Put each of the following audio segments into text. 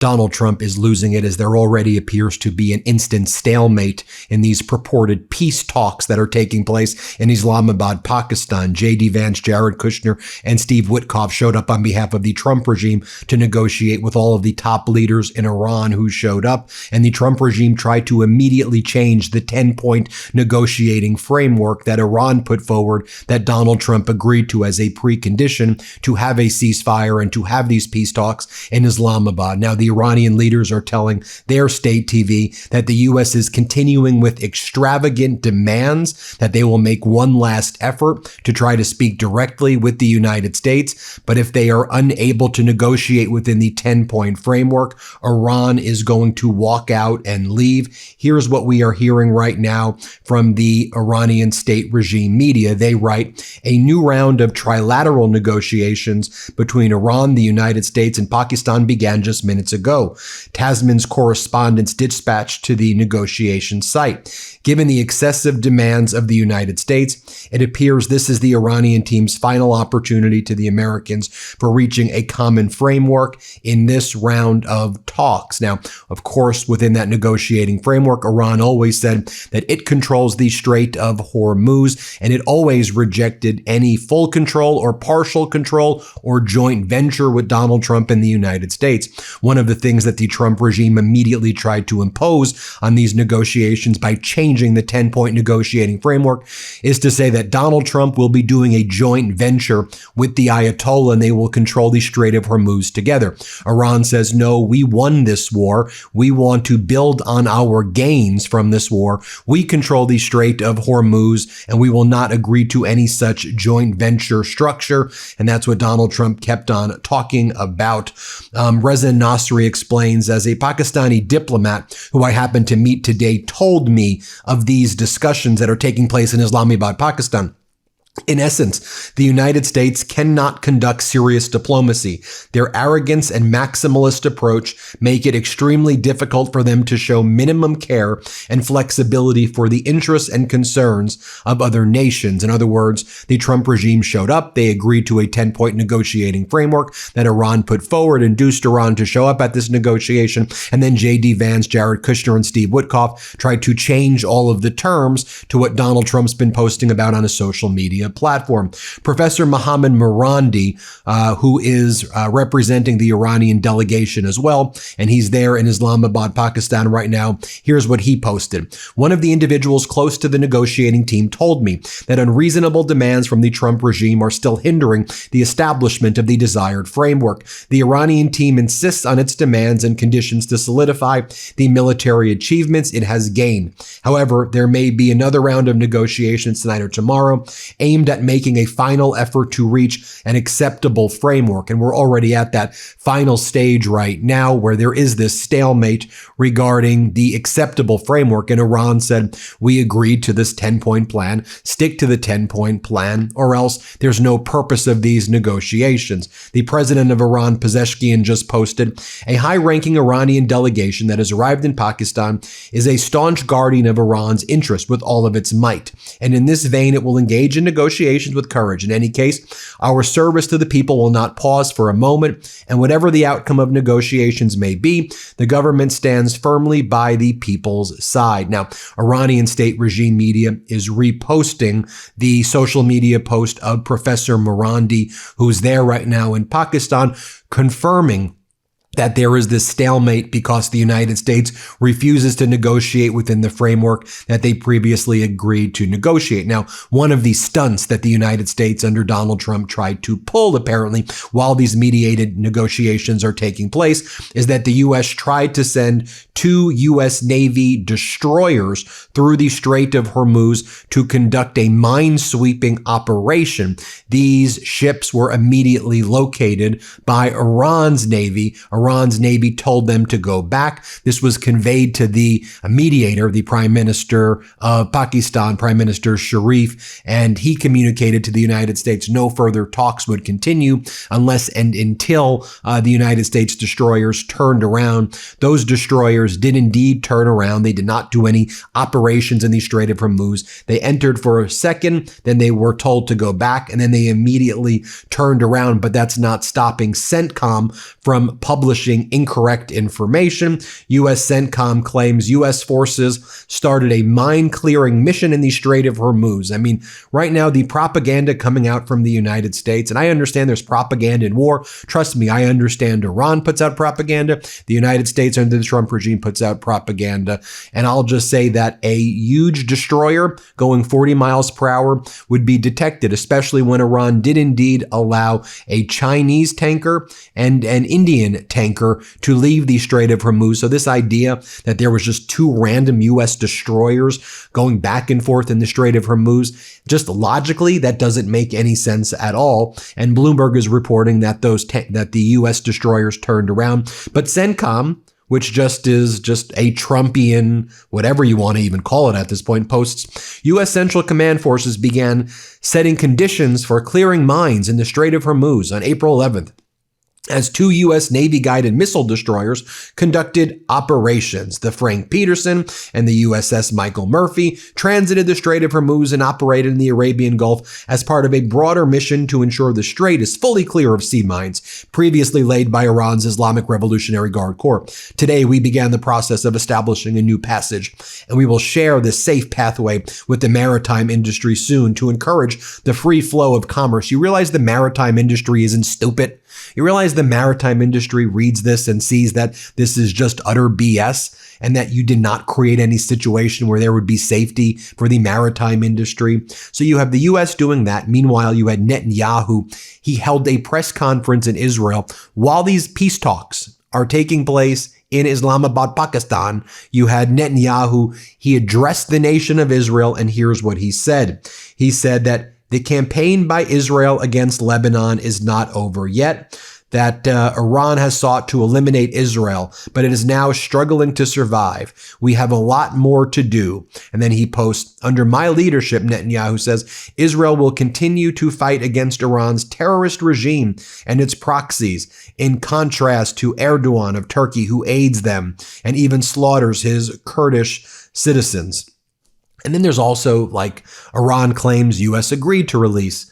Donald Trump is losing it, as there already appears to be an instant stalemate in these purported peace talks that are taking place in Islamabad, Pakistan. J.D. Vance, Jared Kushner, and Steve Witkoff showed up on behalf of the Trump regime to negotiate with all of the top leaders in Iran who showed up, and the Trump regime tried to immediately change the 10-point negotiating framework that Iran put forward that Donald Trump agreed to as a precondition to have a ceasefire and to have these peace talks in Islamabad. Now, the Iranian leaders are telling their state TV that the U.S. is continuing with extravagant demands, that they will make one last effort to try to speak directly with the United States. But if they are unable to negotiate within the 10-point framework, Iran is going to walk out and leave. Here's what we are hearing right now from the Iranian state regime media. They write, a new round of trilateral negotiations between Iran, the United States, and Pakistan began just minutes ago. Tasman's correspondents dispatched to the negotiation site. Given the excessive demands of the United States, it appears this is the Iranian team's final opportunity to the Americans for reaching a common framework in this round of talks. Now, of course, within that negotiating framework, Iran always said that it controls the Strait of Hormuz, and it always rejected any full control or partial control or joint venture with Donald Trump and the United States. One of the things that the Trump regime immediately tried to impose on these negotiations by changing the 10-point negotiating framework is to say that Donald Trump will be doing a joint venture with the Ayatollah and they will control the Strait of Hormuz together. Iran says, no, we won this war. We want to build on our gains from this war. We control the Strait of Hormuz and we will not agree to any such joint venture structure. And that's what Donald Trump kept on talking about. Reza Nasri explains, as a Pakistani diplomat who I happened to meet today told me of these discussions that are taking place in Islamabad, Pakistan. In essence, the United States cannot conduct serious diplomacy. Their arrogance and maximalist approach make it extremely difficult for them to show minimum care and flexibility for the interests and concerns of other nations. In other words, the Trump regime showed up. They agreed to a 10-point negotiating framework that Iran put forward, induced Iran to show up at this negotiation. And then J.D. Vance, Jared Kushner, and Steve Witkoff tried to change all of the terms to what Donald Trump's been posting about on his social media platform. Professor Mohammad Marandi, who is representing the Iranian delegation as well, and he's there in Islamabad, Pakistan right now. Here's what he posted. One of the individuals close to the negotiating team told me that unreasonable demands from the Trump regime are still hindering the establishment of the desired framework. The Iranian team insists on its demands and conditions to solidify the military achievements it has gained. However, there may be another round of negotiations tonight or tomorrow aimed at making a final effort to reach an acceptable framework. And we're already at that final stage right now where there is this stalemate regarding the acceptable framework. And Iran said, we agreed to this 10-point plan, stick to the 10-point plan, or else there's no purpose of these negotiations. The president of Iran, Pezeshkian, just posted, a high-ranking Iranian delegation that has arrived in Pakistan is a staunch guardian of Iran's interest with all of its might. And in this vein, it will engage in negotiations with courage. In any case, our service to the people will not pause for a moment, and whatever the outcome of negotiations may be, the government stands firmly by the people's side. Now, Iranian state regime media is reposting the social media post of Professor Marandi, who's there right now in Pakistan, confirming that there is this stalemate because the United States refuses to negotiate within the framework that they previously agreed to negotiate. Now, one of the stunts that the United States under Donald Trump tried to pull, apparently, while these mediated negotiations are taking place, is that the U.S. tried to send 2 U.S. Navy destroyers through the Strait of Hormuz to conduct a mine-sweeping operation. These ships were immediately located by Iran's Navy. Iran's Navy told them to go back. This was conveyed to the mediator, the Prime Minister of Pakistan, Prime Minister Sharif, and he communicated to the United States no further talks would continue unless and until the United States destroyers turned around. Those destroyers did indeed turn around. They did not do any operations in the Strait of Hormuz. They entered for a second, then they were told to go back, and then they immediately turned around. But that's not stopping CENTCOM from publishing publishing incorrect information. U.S. CENTCOM claims U.S. forces started a mine-clearing mission in the Strait of Hormuz. I mean, right now, the propaganda coming out from the United States, and I understand there's propaganda in war. Trust me, I understand Iran puts out propaganda. The United States under the Trump regime puts out propaganda. And I'll just say that a huge destroyer going 40 miles per hour would be detected, especially when Iran did indeed allow a Chinese tanker and an Indian tanker to leave the Strait of Hormuz. So this idea that there was just two random U.S. destroyers going back and forth in the Strait of Hormuz, just logically, that doesn't make any sense at all. And Bloomberg is reporting that that the U.S. destroyers turned around. But CENTCOM, which is just a Trumpian, whatever you want to even call it at this point, posts, U.S. Central Command forces began setting conditions for clearing mines in the Strait of Hormuz on April 11th. As two U.S. Navy-guided missile destroyers conducted operations. The Frank Peterson and the USS Michael Murphy transited the Strait of Hormuz and operated in the Arabian Gulf as part of a broader mission to ensure the strait is fully clear of sea mines previously laid by Iran's Islamic Revolutionary Guard Corps. Today, we began the process of establishing a new passage, and we will share this safe pathway with the maritime industry soon to encourage the free flow of commerce. You realize the maritime industry isn't stupid? You realize the maritime industry reads this and sees that this is just utter BS and that you did not create any situation where there would be safety for the maritime industry. So you have the U.S. doing that. Meanwhile, you had Netanyahu. He held a press conference in Israel while these peace talks are taking place in Islamabad, Pakistan. You had Netanyahu. He addressed the nation of Israel, and here's what he said. He said that the campaign by Israel against Lebanon is not over yet, that Iran has sought to eliminate Israel, but it is now struggling to survive. We have a lot more to do. And then he posts, under my leadership, Netanyahu says, Israel will continue to fight against Iran's terrorist regime and its proxies, in contrast to Erdogan of Turkey, who aids them and even slaughters his Kurdish citizens. And then there's also, like, Iran claims U.S. agreed to release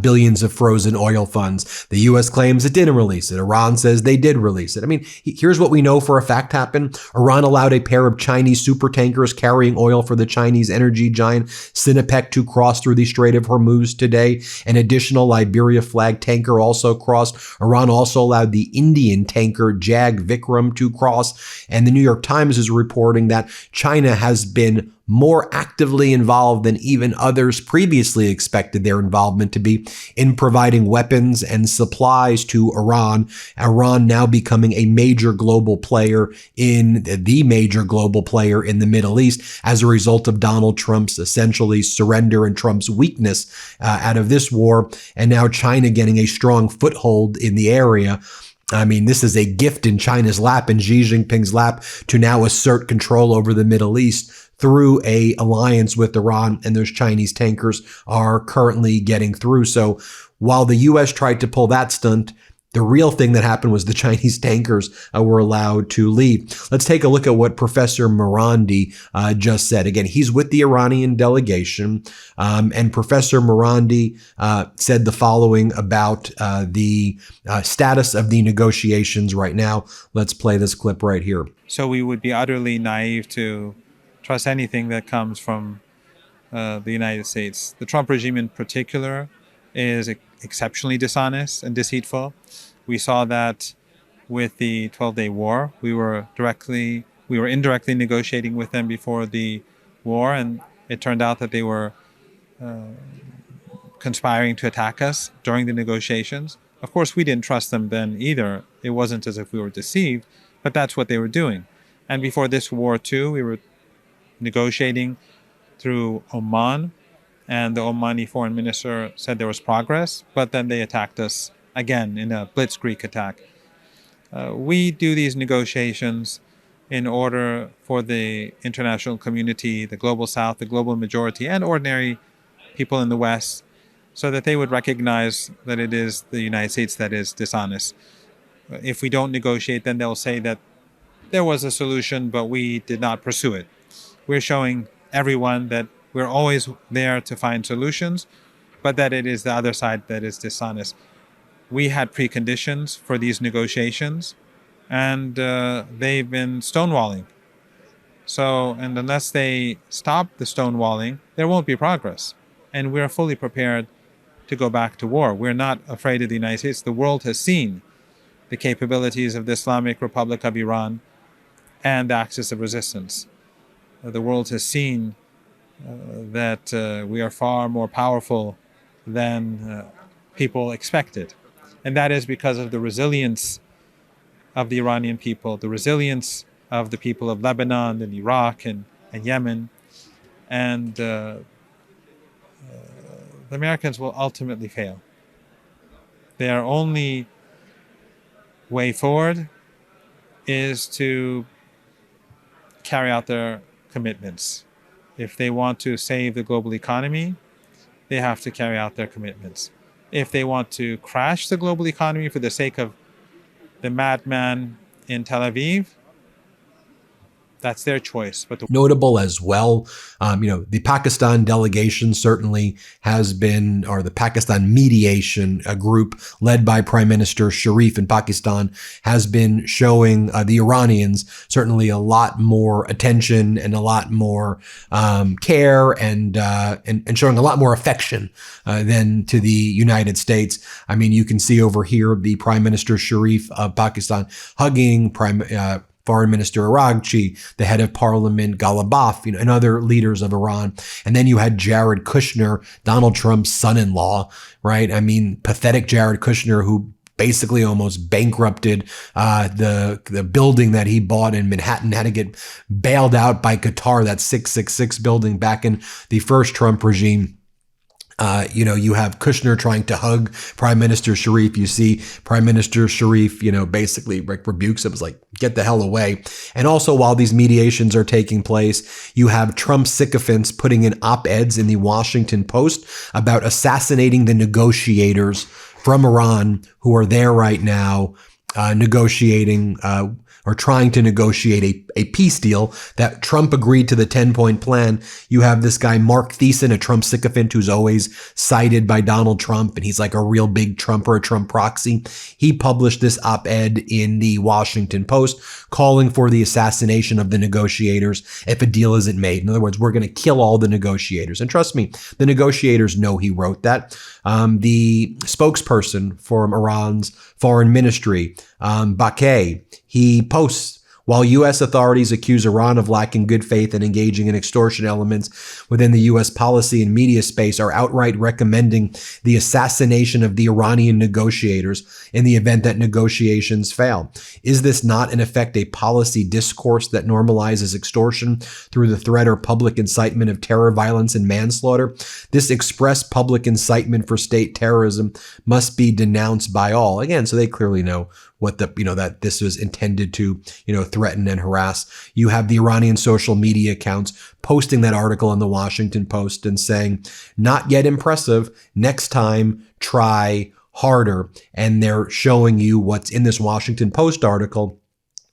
billions of frozen oil funds. The U.S. claims it didn't release it. Iran says they did release it. I mean, here's what we know for a fact happened. Iran allowed a pair of Chinese supertankers carrying oil for the Chinese energy giant Sinopec to cross through the Strait of Hormuz today. An additional Liberia flag tanker also crossed. Iran also allowed the Indian tanker Jag Vikram to cross. And the New York Times is reporting that China has been more actively involved than even others previously expected their involvement to be in providing weapons and supplies to Iran. Iran now becoming a major global player in the major global player in the Middle East as a result of Donald Trump's essentially surrender and Trump's weakness out of this war. And now China getting a strong foothold in the area. I mean, this is a gift in China's lap and Xi Jinping's lap to now assert control over the Middle East through a alliance with Iran, and those Chinese tankers are currently getting through. So while the U.S. tried to pull that stunt, the real thing that happened was the Chinese tankers were allowed to leave. Let's take a look at what Professor Morandi just said. Again, he's with the Iranian delegation, and Professor Morandi said the following about the status of the negotiations right now. Let's play this clip right here. So we would be utterly naive to trust anything that comes from the United States. The Trump regime in particular is exceptionally dishonest and deceitful. We saw that with the 12-day war. We were indirectly negotiating with them before the war, and it turned out that they were conspiring to attack us during the negotiations. Of course, we didn't trust them then either. It wasn't as if we were deceived, but that's what they were doing. And before this war too, we were negotiating through Oman, and the Omani foreign minister said there was progress, but then they attacked us again in a blitzkrieg attack. We do these negotiations in order for the international community, the global South, the global majority, and ordinary people in the West, so that they would recognize that it is the United States that is dishonest. If we don't negotiate, then they'll say that there was a solution, but we did not pursue it. We're showing everyone that we're always there to find solutions, but that it is the other side that is dishonest. We had preconditions for these negotiations. and they've been stonewalling. So, and unless they stop the stonewalling, there won't be progress. And we're fully prepared to go back to war. We're not afraid of the United States. The world has seen the capabilities of the Islamic Republic of Iran and the axis of resistance. The world has seen that we are far more powerful than people expected. And that is because of the resilience of the Iranian people, the resilience of the people of Lebanon and Iraq and Yemen. And the Americans will ultimately fail. Their only way forward is to carry out their commitments. If they want to save the global economy, they have to carry out their commitments. If they want to crash the global economy for the sake of the madman in Tel Aviv, that's their choice. But notable as well, the Pakistan delegation certainly has been, or the Pakistan mediation, a group led by Prime Minister Sharif in Pakistan, has been showing the Iranians certainly a lot more attention and a lot more care and showing a lot more affection than to the United States. I mean, you can see over here the Prime Minister Sharif of Pakistan hugging Foreign Minister Araghchi, the head of parliament Ghalibaf, and other leaders of Iran. And then you had Jared Kushner, Donald Trump's son-in-law, right? I mean, pathetic Jared Kushner, who basically almost bankrupted the building that he bought in Manhattan, had to get bailed out by Qatar, that 666 building back in the first Trump regime. You have Kushner trying to hug Prime Minister Sharif. You see Prime Minister Sharif, basically rebukes him, like, get the hell away. And also, while these mediations are taking place, you have Trump sycophants putting in op-eds in the Washington Post about assassinating the negotiators from Iran who are there right now, negotiating or trying to negotiate a peace deal that Trump agreed to the 10-point plan. You have this guy, Mark Thiessen, a Trump sycophant who's always cited by Donald Trump, and he's like a real big Trumper, a Trump proxy. He published this op-ed in the Washington Post calling for the assassination of the negotiators if a deal isn't made. In other words, we're going to kill all the negotiators. And trust me, the negotiators know he wrote that. The spokesperson for Iran's foreign ministry, Bakay, he posts, while U.S. authorities accuse Iran of lacking good faith and engaging in extortion elements within the U.S. policy and media space, are outright recommending the assassination of the Iranian negotiators in the event that negotiations fail. Is this not, in effect, a policy discourse that normalizes extortion through the threat or public incitement of terror, violence, and manslaughter? This express public incitement for state terrorism must be denounced by all. Again, so they clearly know what that this was intended to, threaten and harass. You have the Iranian social media accounts posting that article in the Washington Post and saying, not yet impressive, next time try harder. And they're showing you what's in this Washington Post article.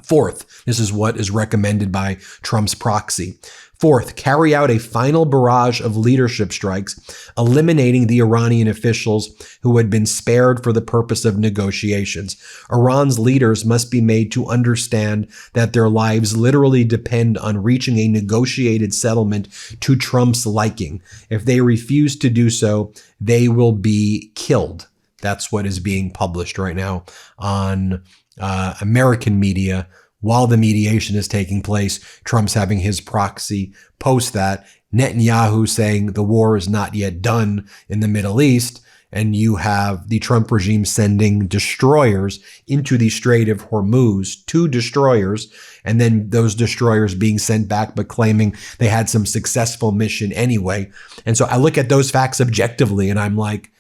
Fourth, this is what is recommended by Trump's proxy. Fourth, carry out a final barrage of leadership strikes, eliminating the Iranian officials who had been spared for the purpose of negotiations. Iran's leaders must be made to understand that their lives literally depend on reaching a negotiated settlement to Trump's liking. If they refuse to do so, they will be killed. That's what is being published right now on American media. While the mediation is taking place, Trump's having his proxy post that. Netanyahu saying the war is not yet done in the Middle East. And you have the Trump regime sending destroyers into the Strait of Hormuz, 2 destroyers, and then those destroyers being sent back, but claiming they had some successful mission anyway. And so I look at those facts objectively and I'm like,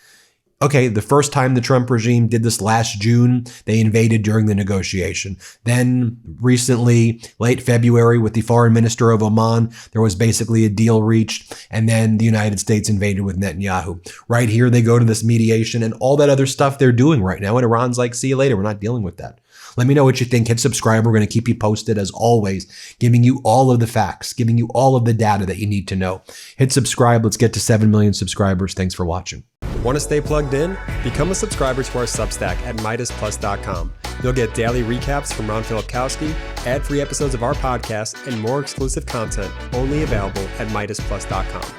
okay, the first time the Trump regime did this last June, they invaded during the negotiation. Then recently, late February, with the foreign minister of Oman, there was basically a deal reached. And then the United States invaded with Netanyahu. Right here, they go to this mediation and all that other stuff they're doing right now. And Iran's like, see you later. We're not dealing with that. Let me know what you think. Hit subscribe. We're going to keep you posted as always, giving you all of the facts, giving you all of the data that you need to know. Hit subscribe. Let's get to 7 million subscribers. Thanks for watching. Want to stay plugged in? Become a subscriber to our Substack at MeidasPlus.com. You'll get daily recaps from Ron Filipkowski, ad-free episodes of our podcast, and more exclusive content only available at MeidasPlus.com.